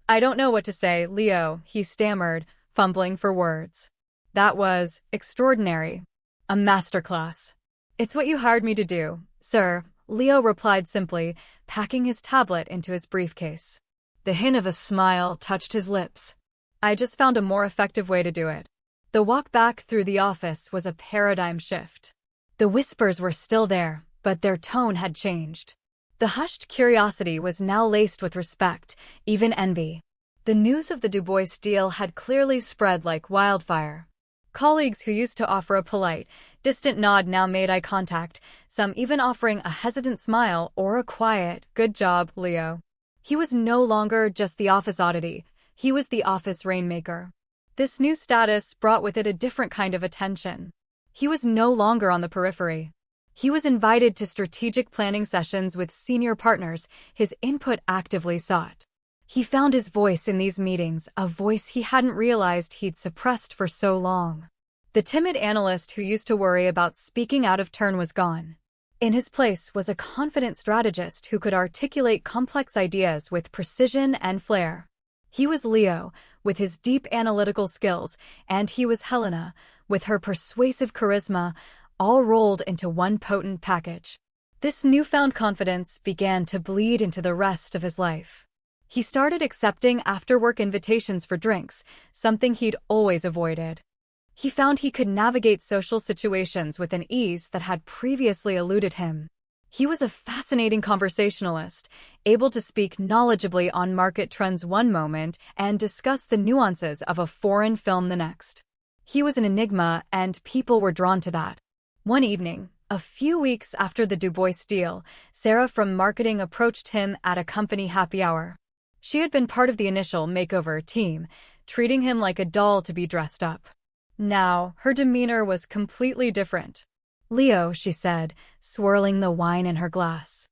don't know what to say, Leo," he stammered, fumbling for words. "That was extraordinary. A masterclass." "It's what you hired me to do, sir," Leo replied simply, packing his tablet into his briefcase. The hint of a smile touched his lips. "I just found a more effective way to do it." The walk back through the office was a paradigm shift. The whispers were still there, but their tone had changed. The hushed curiosity was now laced with respect, even envy. The news of the Dubois deal had clearly spread like wildfire. Colleagues who used to offer a polite, distant nod now made eye contact, some even offering a hesitant smile or a quiet, "Good job, Leo." He was no longer just the office oddity, he was the office rainmaker. This new status brought with it a different kind of attention. He was no longer on the periphery. He was invited to strategic planning sessions with senior partners, his input actively sought. He found his voice in these meetings, a voice he hadn't realized he'd suppressed for so long. The timid analyst who used to worry about speaking out of turn was gone. In his place was a confident strategist who could articulate complex ideas with precision and flair. He was Leo, with his deep analytical skills, and he was Helena, with her persuasive charisma, all rolled into one potent package. This newfound confidence began to bleed into the rest of his life. He started accepting after-work invitations for drinks, something he'd always avoided. He found he could navigate social situations with an ease that had previously eluded him. He was a fascinating conversationalist, able to speak knowledgeably on market trends one moment and discuss the nuances of a foreign film the next. He was an enigma, and people were drawn to that. One evening, a few weeks after the Dubois deal, Sarah from marketing approached him at a company happy hour. She had been part of the initial makeover team, treating him like a doll to be dressed up. Now, her demeanor was completely different. "Leo," she said, swirling the wine in her glass.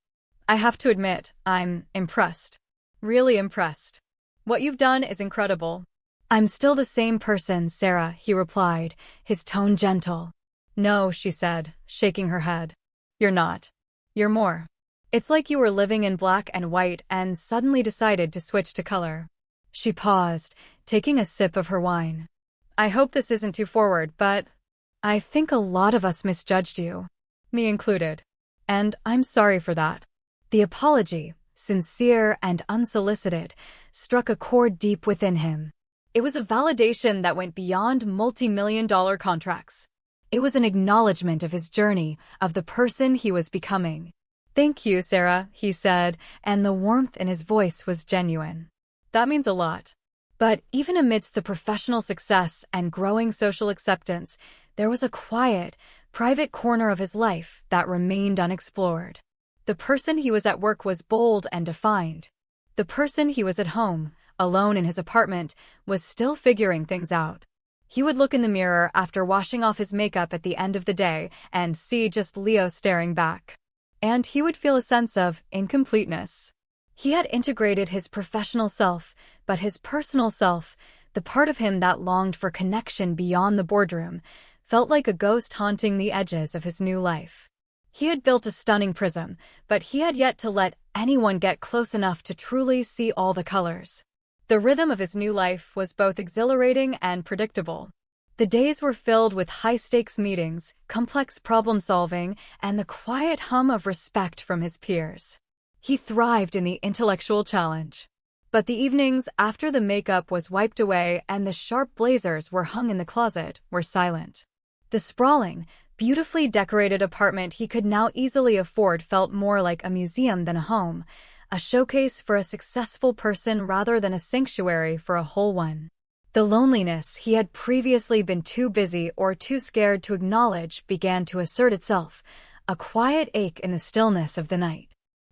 "I have to admit, I'm impressed. Really impressed. What you've done is incredible." "I'm still the same person, Sarah," he replied, his tone gentle. "No," she said, shaking her head. "You're not. You're more. It's like you were living in black and white and suddenly decided to switch to color. She paused, taking a sip of her wine. I hope this isn't too forward, but I think a lot of us misjudged you, me included. And I'm sorry for that. The apology, sincere and unsolicited, struck a chord deep within him. It was a validation that went beyond multi-million-dollar contracts. It was an acknowledgement of his journey, of the person he was becoming. Thank you, Sarah, he said, and the warmth in his voice was genuine. That means a lot. But even amidst the professional success and growing social acceptance, there was a quiet, private corner of his life that remained unexplored. The person he was at work was bold and defined. The person he was at home, alone in his apartment, was still figuring things out. He would look in the mirror after washing off his makeup at the end of the day and see just Leo staring back. And he would feel a sense of incompleteness. He had integrated his professional self, but his personal self, the part of him that longed for connection beyond the boardroom, felt like a ghost haunting the edges of his new life. He had built a stunning prism, but he had yet to let anyone get close enough to truly see all the colors. The rhythm of his new life was both exhilarating and predictable. The days were filled with high-stakes meetings, complex problem-solving, and the quiet hum of respect from his peers. He thrived in the intellectual challenge. But the evenings after the makeup was wiped away and the sharp blazers were hung in the closet were silent. The sprawling, beautifully decorated apartment he could now easily afford felt more like a museum than a home, a showcase for a successful person rather than a sanctuary for a whole one. The loneliness he had previously been too busy or too scared to acknowledge began to assert itself, a quiet ache in the stillness of the night.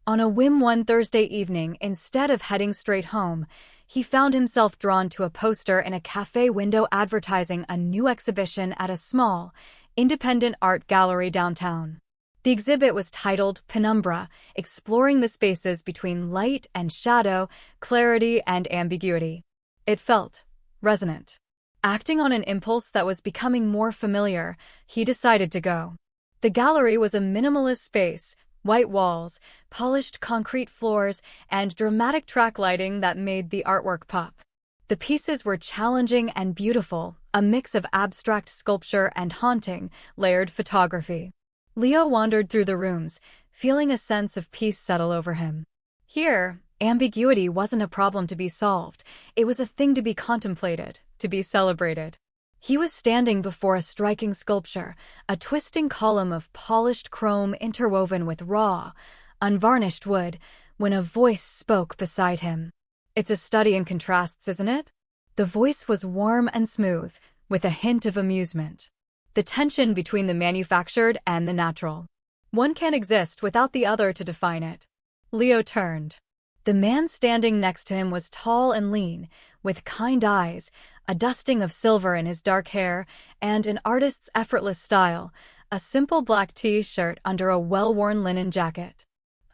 On a whim one Thursday evening, instead of heading straight home, he found himself drawn to a poster in a cafe window advertising a new exhibition at a small, independent art gallery downtown. The exhibit was titled Penumbra, exploring the spaces between light and shadow, clarity and ambiguity. It felt resonant. Acting on an impulse that was becoming more familiar, he decided to go. The gallery was a minimalist space, white walls, polished concrete floors, and dramatic track lighting that made the artwork pop. The pieces were challenging and beautiful, a mix of abstract sculpture and haunting, layered photography. Leo wandered through the rooms, feeling a sense of peace settle over him. Here, ambiguity wasn't a problem to be solved, it was a thing to be contemplated, to be celebrated. He was standing before a striking sculpture, a twisting column of polished chrome interwoven with raw, unvarnished wood, when a voice spoke beside him. It's a study in contrasts, isn't it? The voice was warm and smooth, with a hint of amusement. The tension between the manufactured and the natural. One can't exist without the other to define it. Leo turned. The man standing next to him was tall and lean, with kind eyes, a dusting of silver in his dark hair, and an artist's effortless style, a simple black t-shirt under a well-worn linen jacket.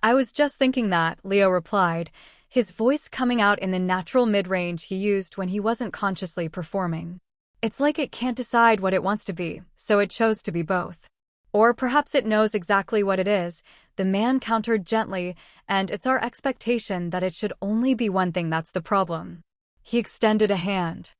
I was just thinking that, Leo replied, his voice coming out in the natural mid-range he used when he wasn't consciously performing. It's like it can't decide what it wants to be, so it chose to be both. Or perhaps it knows exactly what it is, the man countered gently, and it's our expectation that it should only be one thing that's the problem. He extended a hand.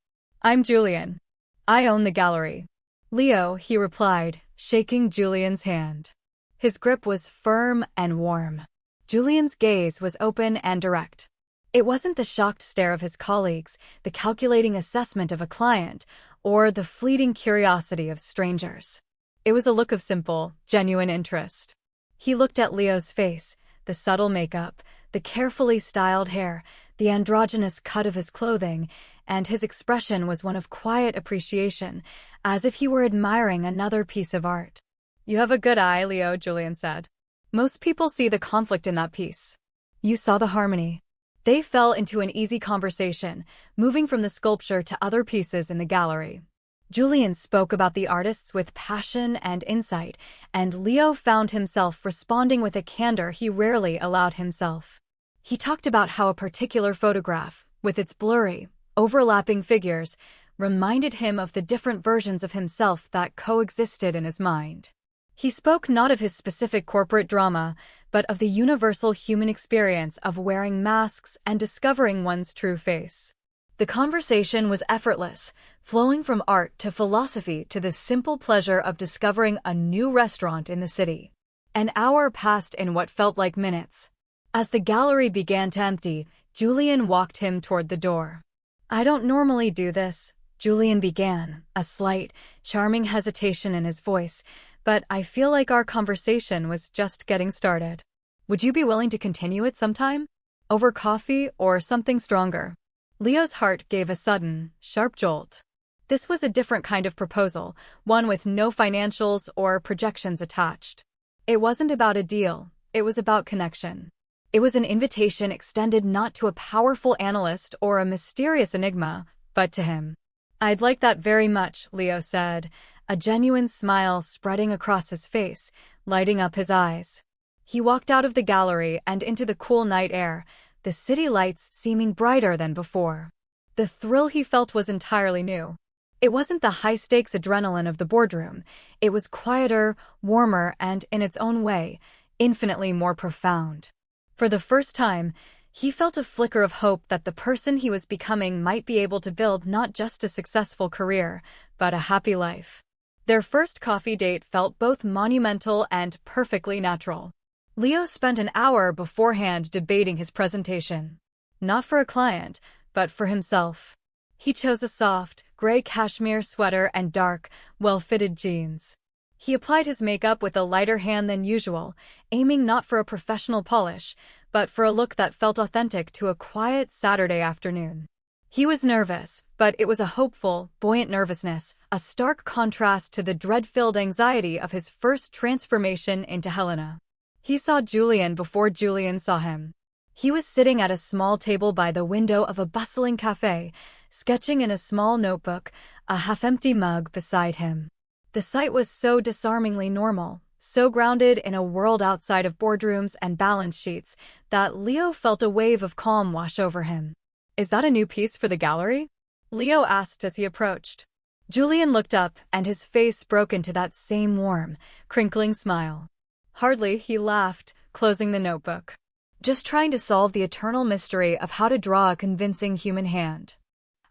I'm Julian. I own the gallery. Leo, he replied, shaking Julian's hand. His grip was firm and warm. Julian's gaze was open and direct. It wasn't the shocked stare of his colleagues, the calculating assessment of a client, or the fleeting curiosity of strangers. It was a look of simple, genuine interest. He looked at Leo's face, the subtle makeup, the carefully styled hair, the androgynous cut of his clothing, and his expression was one of quiet appreciation, as if he were admiring another piece of art. You have a good eye, Leo, Julian said. Most people see the conflict in that piece. You saw the harmony. They fell into an easy conversation, moving from the sculpture to other pieces in the gallery. Julian spoke about the artists with passion and insight, and Leo found himself responding with a candor he rarely allowed himself. He talked about how a particular photograph, with its blurry, overlapping figures, reminded him of the different versions of himself that coexisted in his mind. He spoke not of his specific corporate drama, but of the universal human experience of wearing masks and discovering one's true face. The conversation was effortless, flowing from art to philosophy to the simple pleasure of discovering a new restaurant in the city. An hour passed in what felt like minutes. As the gallery began to empty, Julian walked him toward the door. "I don't normally do this," Julian began, a slight, charming hesitation in his voice, "but I feel like our conversation was just getting started. Would you be willing to continue it sometime? Over coffee or something stronger?" Leo's heart gave a sudden, sharp jolt. This was a different kind of proposal, one with no financials or projections attached. It wasn't about a deal, it was about connection. It was an invitation extended not to a powerful analyst or a mysterious enigma, but to him. "I'd like that very much," Leo said, a genuine smile spreading across his face, lighting up his eyes. He walked out of the gallery and into the cool night air, the city lights seeming brighter than before. The thrill he felt was entirely new. It wasn't the high-stakes adrenaline of the boardroom. It was quieter, warmer, and, in its own way, infinitely more profound. For the first time, he felt a flicker of hope that the person he was becoming might be able to build not just a successful career, but a happy life. Their first coffee date felt both monumental and perfectly natural. Leo spent an hour beforehand debating his presentation. Not for a client, but for himself. He chose a soft, gray cashmere sweater and dark, well-fitted jeans. He applied his makeup with a lighter hand than usual, aiming not for a professional polish, but for a look that felt authentic to a quiet Saturday afternoon. He was nervous, but it was a hopeful, buoyant nervousness, a stark contrast to the dread-filled anxiety of his first transformation into Helena. He saw Julian before Julian saw him. He was sitting at a small table by the window of a bustling cafe, sketching in a small notebook, a half-empty mug beside him. The sight was so disarmingly normal, so grounded in a world outside of boardrooms and balance sheets, that Leo felt a wave of calm wash over him. "Is that a new piece for the gallery?" Leo asked as he approached. Julian looked up, and his face broke into that same warm, crinkling smile. "Hardly," he laughed, closing the notebook. "Just trying to solve the eternal mystery of how to draw a convincing human hand.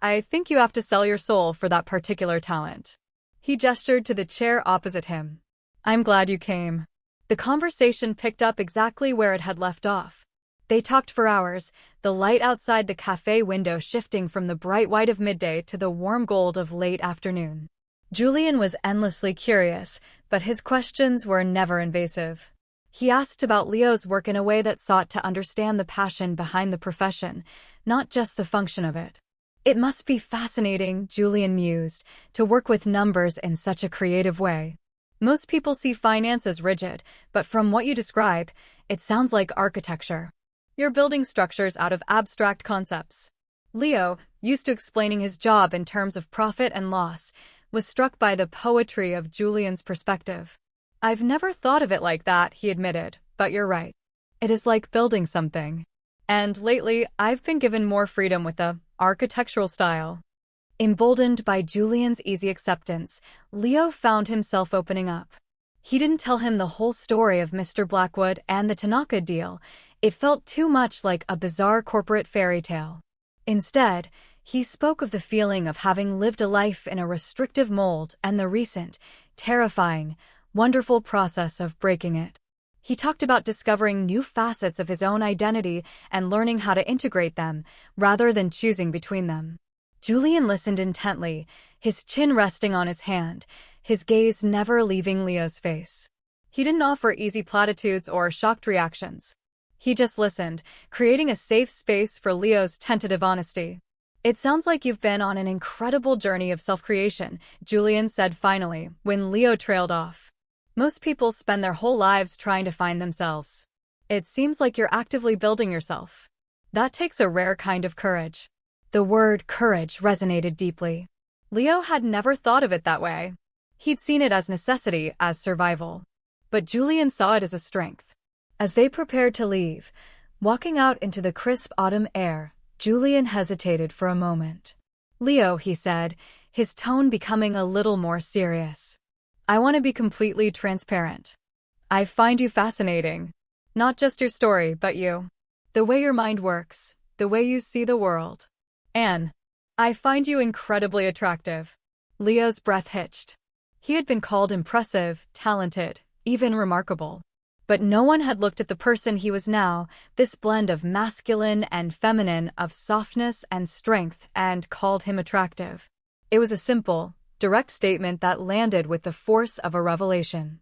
I think you have to sell your soul for that particular talent." He gestured to the chair opposite him. "I'm glad you came." The conversation picked up exactly where it had left off. They talked for hours, the light outside the cafe window shifting from the bright white of midday to the warm gold of late afternoon. Julian was endlessly curious, but his questions were never invasive. He asked about Leo's work in a way that sought to understand the passion behind the profession, not just the function of it. "It must be fascinating," Julian mused, "to work with numbers in such a creative way. Most people see finance as rigid, but from what you describe, it sounds like architecture. You're building structures out of abstract concepts." Leo, used to explaining his job in terms of profit and loss, was struck by the poetry of Julian's perspective. "I've never thought of it like that," he admitted, "but you're right. It is like building something. And lately, I've been given more freedom with the architectural style." Emboldened by Julian's easy acceptance, Leo found himself opening up. He didn't tell him the whole story of Mr. Blackwood and the Tanaka deal. It felt too much like a bizarre corporate fairy tale. Instead, he spoke of the feeling of having lived a life in a restrictive mold and the recent, terrifying, wonderful process of breaking it. He talked about discovering new facets of his own identity and learning how to integrate them, rather than choosing between them. Julian listened intently, his chin resting on his hand, his gaze never leaving Leo's face. He didn't offer easy platitudes or shocked reactions. He just listened, creating a safe space for Leo's tentative honesty. "It sounds like you've been on an incredible journey of self-creation," Julian said finally, when Leo trailed off. "Most people spend their whole lives trying to find themselves. It seems like you're actively building yourself. That takes a rare kind of courage." The word courage resonated deeply. Leo had never thought of it that way. He'd seen it as necessity, as survival. But Julian saw it as a strength. As they prepared to leave, walking out into the crisp autumn air, Julian hesitated for a moment. "Leo," he said, his tone becoming a little more serious. "I want to be completely transparent. I find you fascinating. Not just your story, but you. The way your mind works, the way you see the world. Anne, I find you incredibly attractive. Leo's breath hitched. He had been called impressive, talented, even remarkable. But no one had looked at the person he was now, this blend of masculine and feminine, of softness and strength, and called him attractive. It was a simple, direct statement that landed with the force of a revelation.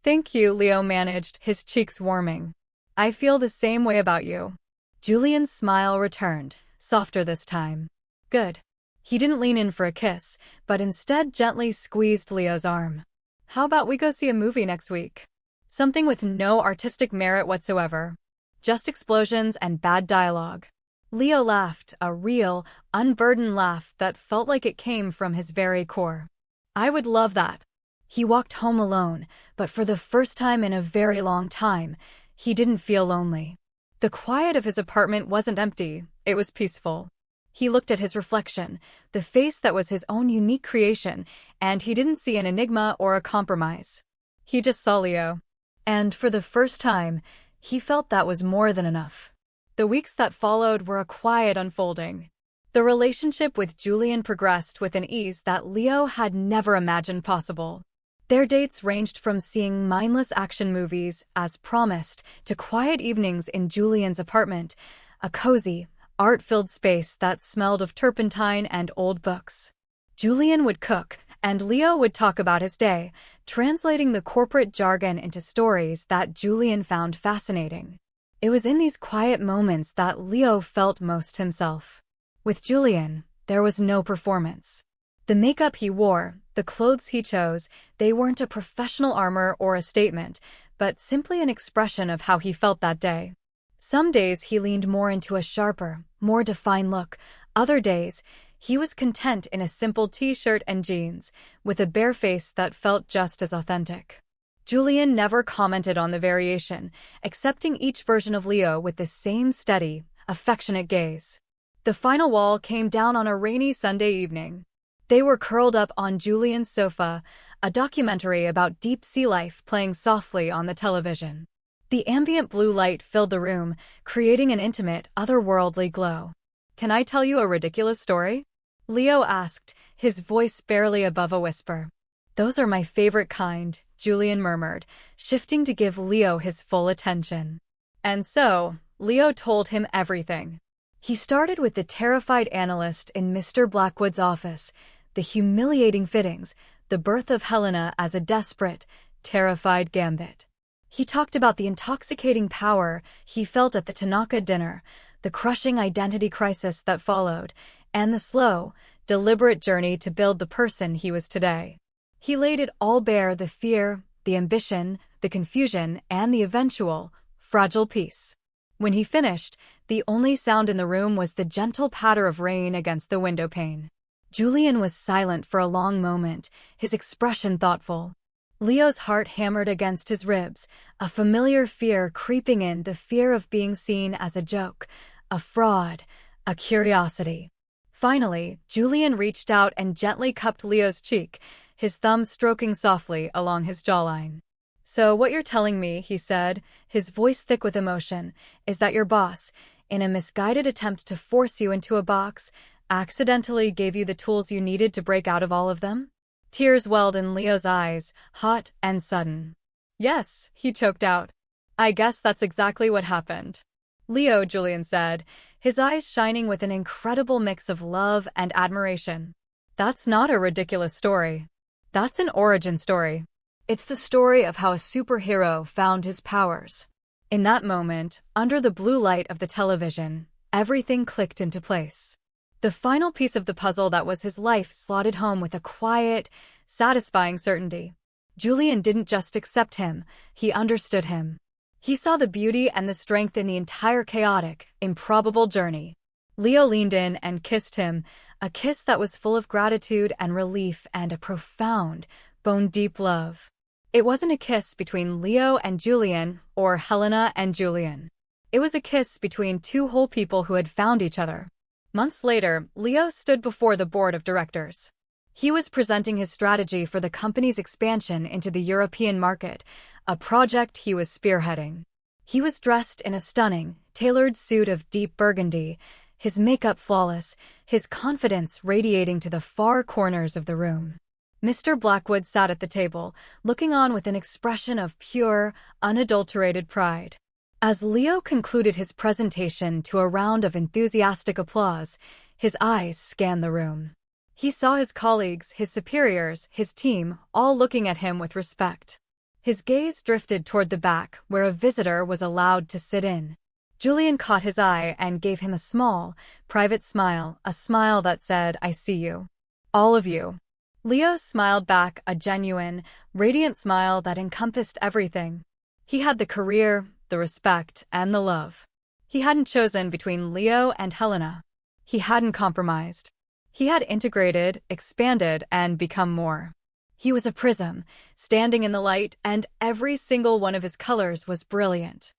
Thank you, Leo managed, his cheeks warming. I feel the same way about you. Julian's smile returned, softer this time. Good. He didn't lean in for a kiss, but instead gently squeezed Leo's arm. How about we go see a movie next week? Something with no artistic merit whatsoever. Just explosions and bad dialogue. Leo laughed, a real, unburdened laugh that felt like it came from his very core. I would love that. He walked home alone, but for the first time in a very long time, he didn't feel lonely. The quiet of his apartment wasn't empty, it was peaceful. He looked at his reflection, the face that was his own unique creation, and he didn't see an enigma or a compromise. He just saw Leo. And for the first time, he felt that was more than enough. The weeks that followed were a quiet unfolding. The relationship with Julian progressed with an ease that Leo had never imagined possible. Their dates ranged from seeing mindless action movies, as promised, to quiet evenings in Julian's apartment, a cozy, art-filled space that smelled of turpentine and old books. Julian would cook, and Leo would talk about his day, translating the corporate jargon into stories that Julian found fascinating. It was in these quiet moments that Leo felt most himself. With Julian, there was no performance. The makeup he wore, the clothes he chose, they weren't a professional armor or a statement, but simply an expression of how he felt that day. Some days he leaned more into a sharper, more defined look. Other days, he was content in a simple t-shirt and jeans, with a bare face that felt just as authentic. Julian never commented on the variation, accepting each version of Leo with the same steady, affectionate gaze. The final wall came down on a rainy Sunday evening. They were curled up on Julian's sofa, a documentary about deep-sea life playing softly on the television. The ambient blue light filled the room, creating an intimate, otherworldly glow. Can I tell you a ridiculous story? Leo asked, his voice barely above a whisper. Those are my favorite kind, Julian murmured, shifting to give Leo his full attention. And so, Leo told him everything. He started with the terrified analyst in Mr. Blackwood's office, the humiliating fittings, the birth of Helena as a desperate, terrified gambit. He talked about the intoxicating power he felt at the Tanaka dinner, the crushing identity crisis that followed, and the slow, deliberate journey to build the person he was today. He laid it all bare, the fear, the ambition, the confusion, and the eventual, fragile peace. When he finished, the only sound in the room was the gentle patter of rain against the window pane. Julian was silent for a long moment, his expression thoughtful. Leo's heart hammered against his ribs, a familiar fear creeping in, the fear of being seen as a joke, a fraud, a curiosity. Finally, Julian reached out and gently cupped Leo's cheek, his thumb stroking softly along his jawline. So what you're telling me, he said, his voice thick with emotion, is that your boss, in a misguided attempt to force you into a box, accidentally gave you the tools you needed to break out of all of them? Tears welled in Leo's eyes, hot and sudden. Yes, he choked out. I guess that's exactly what happened. Leo, Julian said, his eyes shining with an incredible mix of love and admiration. That's not a ridiculous story. That's an origin story. It's the story of how a superhero found his powers. In that moment, under the blue light of the television, everything clicked into place. The final piece of the puzzle that was his life slotted home with a quiet, satisfying certainty. Julian didn't just accept him, he understood him. He saw the beauty and the strength in the entire chaotic, improbable journey. Leo leaned in and kissed him, a kiss that was full of gratitude and relief and a profound, bone-deep love. It wasn't a kiss between Leo and Julian or Helena and Julian. It was a kiss between two whole people who had found each other. Months later, Leo stood before the board of directors. He was presenting his strategy for the company's expansion into the European market, a project he was spearheading. He was dressed in a stunning, tailored suit of deep burgundy, his makeup flawless, his confidence radiating to the far corners of the room. Mr. Blackwood sat at the table, looking on with an expression of pure, unadulterated pride. As Leo concluded his presentation to a round of enthusiastic applause, his eyes scanned the room. He saw his colleagues, his superiors, his team, all looking at him with respect. His gaze drifted toward the back, where a visitor was allowed to sit in. Julian caught his eye and gave him a small, private smile, a smile that said, "I see you. All of you." Leo smiled back, a genuine, radiant smile that encompassed everything. He had the career, the respect, and the love. He hadn't chosen between Leo and Helena. He hadn't compromised. He had integrated, expanded, and become more. He was a prism, standing in the light, and every single one of his colors was brilliant.